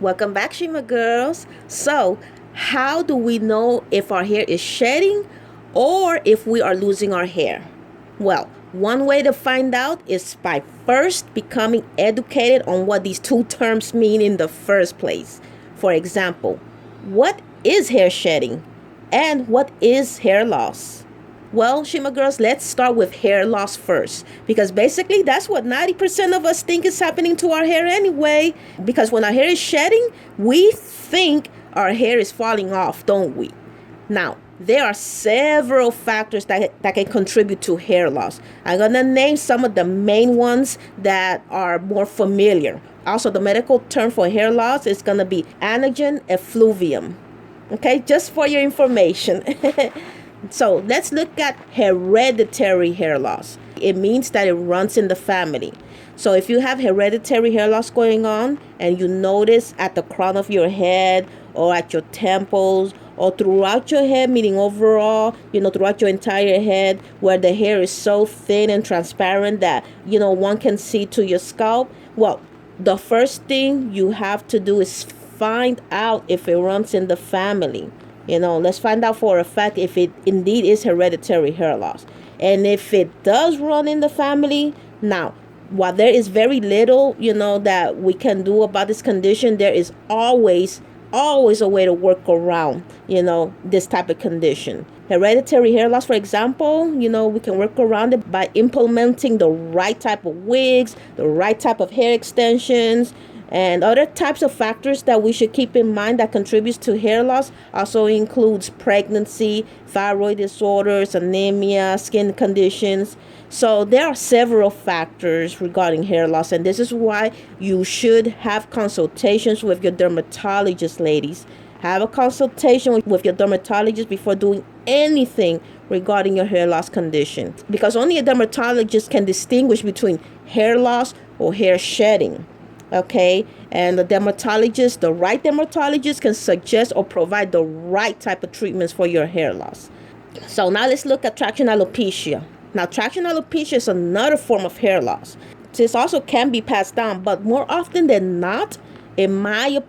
Welcome back, Shima girls. So, how do we know if our hair is shedding or if we are losing our hair? Well, one way to find out is by first becoming educated on what these two terms mean in the first place. For example, what is hair shedding and what is hair loss? Well, Shima girls, let's start with hair loss first because basically that's what 90% of us think is happening to our hair anyway. Because when our hair is shedding, we think our hair is falling off, don't we? Now, there are several factors that can contribute to hair loss. I'm going to name some of the main ones that are more familiar. Also, the medical term for hair loss is going to be anagen effluvium. Okay, just for your information. So let's look at hereditary hair loss. It means that it runs in the family. So if you have hereditary hair loss going on and you notice at the crown of your head or at your temples or throughout your head, meaning overall, throughout your entire head where the hair is so thin and transparent that, one can see to your scalp, well, the first thing you have to do is find out if it runs in the family. Let's find out for a fact if it indeed is hereditary hair loss. And if it does run in the family, now, while there is very little, that we can do about this condition, there is always a way to work around, this type of condition. Hereditary hair loss, for example, we can work around it by implementing the right type of wigs, the right type of hair extensions, and other types of factors that we should keep in mind that contributes to hair loss also includes pregnancy, thyroid disorders, anemia, skin conditions. So there are several factors regarding hair loss, and this is why you should have consultations with your dermatologist, ladies. Have a consultation with your dermatologist before doing anything regarding your hair loss condition, because only a dermatologist can distinguish between hair loss or hair shedding. Okay, and the right dermatologist can suggest or provide the right type of treatments for your hair loss. So now let's look at traction alopecia. Now, traction alopecia is another form of hair loss. This also can be passed down, but more often than not, in my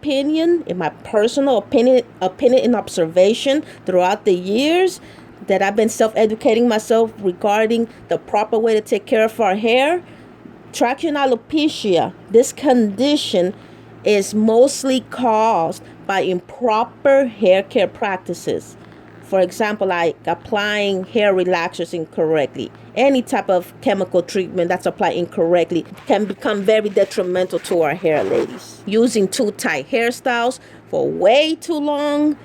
personal opinion and observation throughout the years that I've been self-educating myself regarding the proper way to take care of our hair, traction alopecia, this condition is mostly caused by improper hair care practices. For example, like applying hair relaxers incorrectly. Any type of chemical treatment that's applied incorrectly can become very detrimental to our hair, ladies. Using too tight hairstyles for way too long,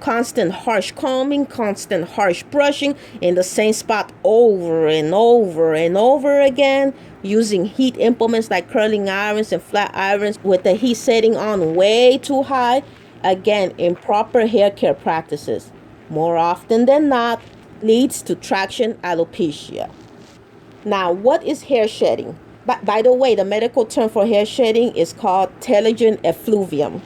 constant harsh combing, constant harsh brushing in the same spot over and over and over again, using heat implements like curling irons and flat irons with the heat setting on way too high. Again, improper hair care practices, more often than not, leads to traction alopecia. Now, what is hair shedding? By the way, the medical term for hair shedding is called telogen effluvium.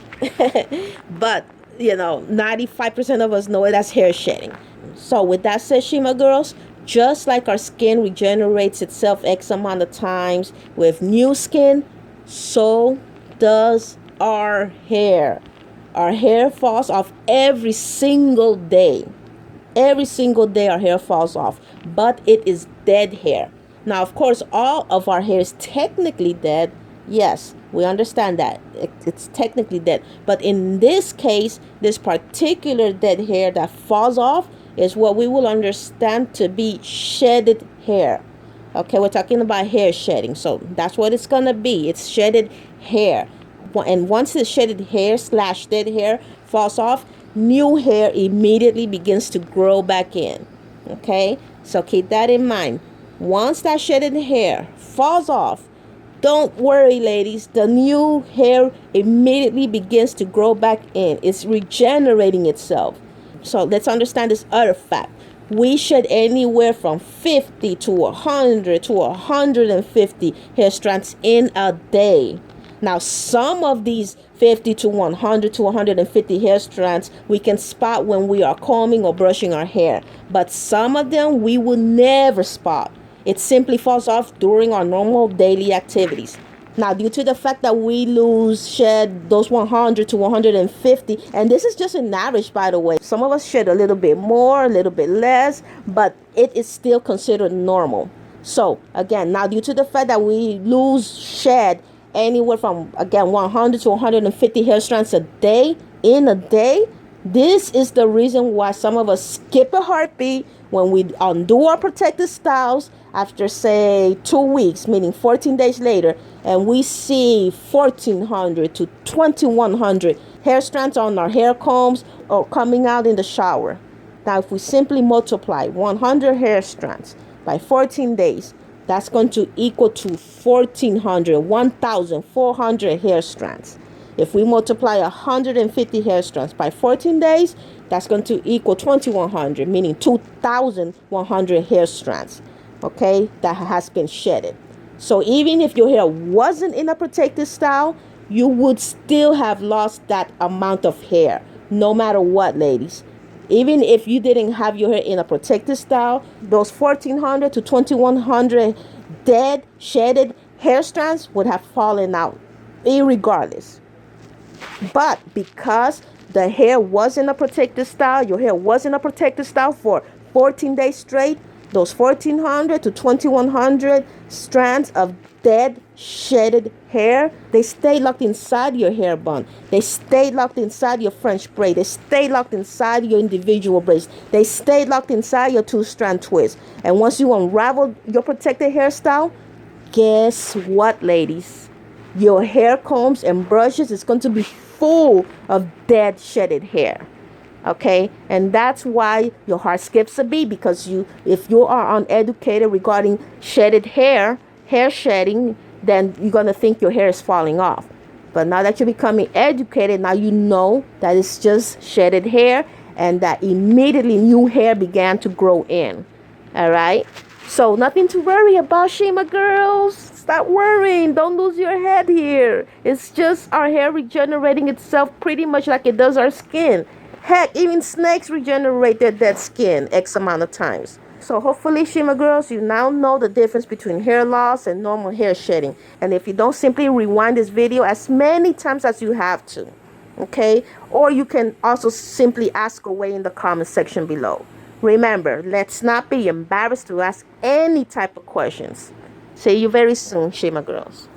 But 95% of us know it as hair shedding. So with that said, Shima girls, just like our skin regenerates itself X amount of times with new skin, so does our hair. Our hair falls off every single day. Every single day our hair falls off, but it is dead hair. Now, of course, all of our hair is technically dead. Yes, we understand that. It's technically dead. But in this case, this particular dead hair that falls off is what we will understand to be shedded hair. Okay, we're talking about hair shedding. So that's what it's going to be. It's shedded hair. And once the shedded hair / dead hair falls off, new hair immediately begins to grow back in. Okay, so keep that in mind. Once that shedded hair falls off, don't worry, ladies. The new hair immediately begins to grow back in. It's regenerating itself. So let's understand this other fact. We shed anywhere from 50 to 100 to 150 hair strands in a day. Now, some of these 50 to 100 to 150 hair strands we can spot when we are combing or brushing our hair. But some of them we will never spot. It simply falls off during our normal daily activities. Now, due to the fact that we shed those 100 to 150, and this is just an average, by the way. Some of us shed a little bit more, a little bit less, but it is still considered normal. So, again, now due to the fact that we shed anywhere from, again, 100 to 150 hair strands a day, in a day, this is the reason why some of us skip a heartbeat when we undo our protective styles after, say, 2 weeks, meaning 14 days later, and we see 1,400 to 2,100 hair strands on our hair combs or coming out in the shower. Now, if we simply multiply 100 hair strands by 14 days, that's going to equal to 1,400 hair strands. If we multiply 150 hair strands by 14 days, that's going to equal 2,100, meaning 2,100 hair strands, okay, that has been shedded. So even if your hair wasn't in a protected style, you would still have lost that amount of hair, no matter what, ladies. Even if you didn't have your hair in a protected style, those 1,400 to 2,100 dead, shedded hair strands would have fallen out, irregardless. But because the hair was in a protected style, your hair was in a protected style for 14 days straight, those 1,400 to 2,100 strands of dead, shedded hair, they stay locked inside your hair bun. They stay locked inside your French braid. They stay locked inside your individual braids. They stay locked inside your 2-strand twist. And once you unravel your protected hairstyle, guess what, ladies? Your hair combs and brushes is going to be full of dead, shedded hair. Okay, and that's why your heart skips a beat, because if you are uneducated regarding shedded hair shedding, then you're going to think your hair is falling off. But now that you're becoming educated, now you know that it's just shedded hair and that immediately new hair began to grow in. All right, so nothing to worry about, Shima girls. Stop worrying. Don't lose your head here. It's just our hair regenerating itself pretty much like it does our skin. Heck, even snakes regenerate their dead skin X amount of times. So hopefully, Shima girls, you now know the difference between hair loss and normal hair shedding. And if you don't, simply rewind this video as many times as you have to. Okay? Or you can also simply ask away in the comment section below. Remember, let's not be embarrassed to ask any type of questions. See you very soon, Shima girls.